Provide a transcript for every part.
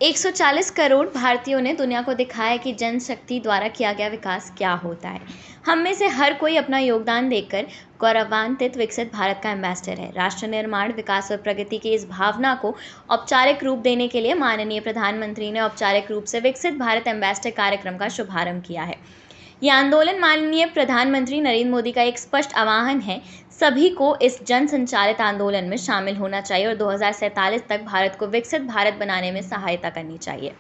140 करोड़ भारतीयों ने दुनिया को दिखाया कि जनशक्ति द्वारा किया गया विकास क्या होता है। हम में से हर कोई अपना योगदान देकर गौरवान्वित विकसित भारत का एम्बेसडर है। राष्ट्र निर्माण, विकास और प्रगति की इस भावना को औपचारिक रूप देने के लिए माननीय प्रधानमंत्री ने औपचारिक रूप से विकसित भारत एम्बेसडर कार्यक्रम का शुभारंभ किया है। यह आंदोलन माननीय प्रधानमंत्री नरेंद्र मोदी का एक स्पष्ट आह्वान है। सभी को इस जन संचालित आंदोलन में शामिल होना चाहिए और 2047 तक भारत को विकसित भारत बनाने में सहायता करनी चाहिए।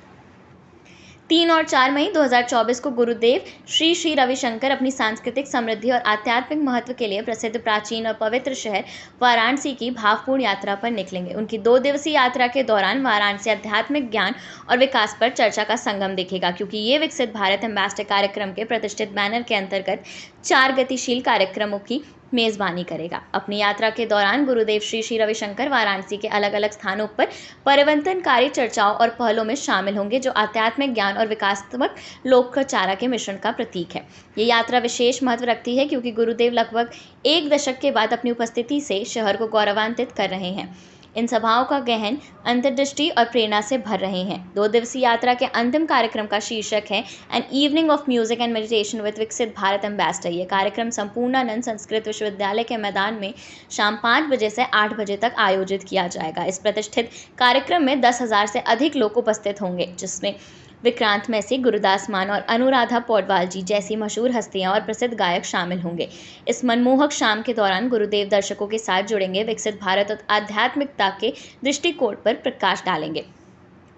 3 और 4 मई 2024 को गुरुदेव श्री श्री रविशंकर अपनी सांस्कृतिक समृद्धि और आध्यात्मिक महत्व के लिए प्रसिद्ध, प्राचीन और पवित्र शहर वाराणसी की भावपूर्ण यात्रा पर निकलेंगे। उनकी 2 दिवसीय यात्रा के दौरान वाराणसी आध्यात्मिक ज्ञान और विकास पर चर्चा का संगम दिखेगा, क्योंकि ये विकसित भारत एम्बेसडर कार्यक्रम के प्रतिष्ठित बैनर के अंतर्गत 4 गतिशील कार्यक्रमों की मेजबानी करेगा। अपनी यात्रा के दौरान गुरुदेव श्री श्री रविशंकर वाराणसी के अलग अलग स्थानों पर परिवर्तनकारी चर्चाओं और पहलों में शामिल होंगे, जो आध्यात्मिक ज्ञान और विकासात्मक लोकचारा के मिश्रण का प्रतीक है। ये यात्रा विशेष महत्व रखती है क्योंकि गुरुदेव लगभग 1 दशक के बाद अपनी उपस्थिति से शहर को गौरवान्वित कर रहे हैं। इन सभाओं का गहन अंतर्दृष्टि और प्रेरणा से भर रहे हैं। 2 दिवसीय यात्रा के अंतिम कार्यक्रम का शीर्षक है an evening of music and meditation with विकसित भारत एम्बेसडर। ये कार्यक्रम संपूर्णानंद संस्कृत विश्वविद्यालय के मैदान में शाम 5 बजे से 8 बजे तक आयोजित किया जाएगा। इस प्रतिष्ठित कार्यक्रम में 10,000 से अधिक लोग उपस्थित होंगे, जिसमें विक्रांत मैसी, गुरुदास मान और अनुराधा पौडवाल जी जैसी मशहूर हस्तियां और प्रसिद्ध गायक शामिल होंगे। इस मनमोहक शाम के दौरान गुरुदेव दर्शकों के साथ जुड़ेंगे, विकसित भारत और आध्यात्मिकता के दृष्टिकोण पर प्रकाश डालेंगे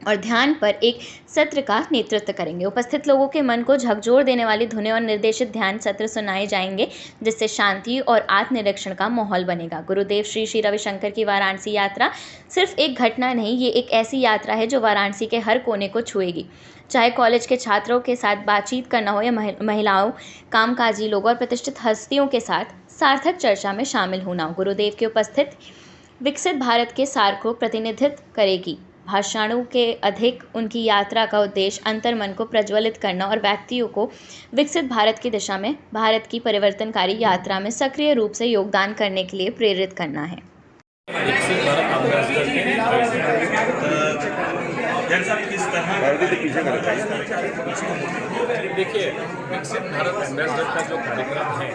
और ध्यान पर एक सत्र का नेतृत्व करेंगे। उपस्थित लोगों के मन को झकझोर देने वाली धुनें और निर्देशित ध्यान सत्र सुनाए जाएंगे, जिससे शांति और आत्मनिरीक्षण का माहौल बनेगा। गुरुदेव श्री श्री रविशंकर की वाराणसी यात्रा सिर्फ एक घटना नहीं, ये एक ऐसी यात्रा है जो वाराणसी के हर कोने को छुएगी। चाहे कॉलेज के छात्रों के साथ बातचीत करना हो या महिलाओं, कामकाजी लोगों और प्रतिष्ठित हस्तियों के साथ सार्थक चर्चा में शामिल होना हो, गुरुदेव की उपस्थित विकसित भारत के सार को प्रतिनिधित्व करेगी। भाषणों के अधिक उनकी यात्रा का उद्देश्य अंतर्मन को प्रज्वलित करना और व्यक्तियों को विकसित भारत की दिशा में भारत की परिवर्तनकारी यात्रा में सक्रिय रूप से योगदान करने के लिए प्रेरित करना है। विकसित भारत एम्बेसडर किस तरह देखिए, विकसित भारत एम्बेसडर का जो कार्यक्रम है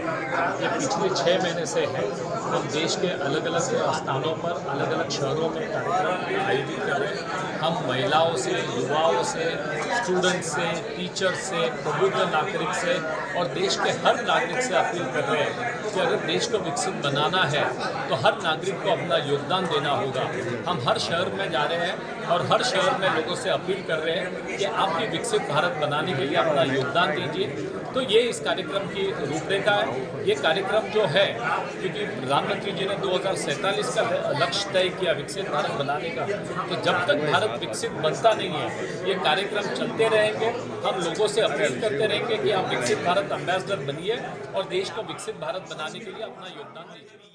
ये पिछले 6 महीने से है। हम देश के अलग अलग स्थानों पर, अलग अलग शहरों में कार्यक्रम आयोजित कर रहे हैं। हम महिलाओं से, युवाओं से, स्टूडेंट्स से, टीचर से, प्रबुद्ध नागरिक से और देश के हर नागरिक से अपील कर रहे हैं कि अगर देश को विकसित बनाना है तो हर नागरिक को अपना योगदान देना होगा। हम हर शहर में जा रहे हैं और हर शहर में लोगों से अपील कर रहे हैं कि आप भी विकसित भारत बनाने के लिए अपना योगदान दीजिए। तो ये इस कार्यक्रम की रूपरेखा है। ये कार्यक्रम जो है, क्योंकि प्रधानमंत्री जी ने 2047 का लक्ष्य तय किया विकसित भारत बनाने का, तो जब तक भारत विकसित बनता नहीं है ये कार्यक्रम चलते रहेंगे। हम लोगों से अपील करते रहेंगे कि आप विकसित भारत एम्बेसडर बनिए और देश को विकसित भारत बनाने के लिए अपना योगदान दीजिए।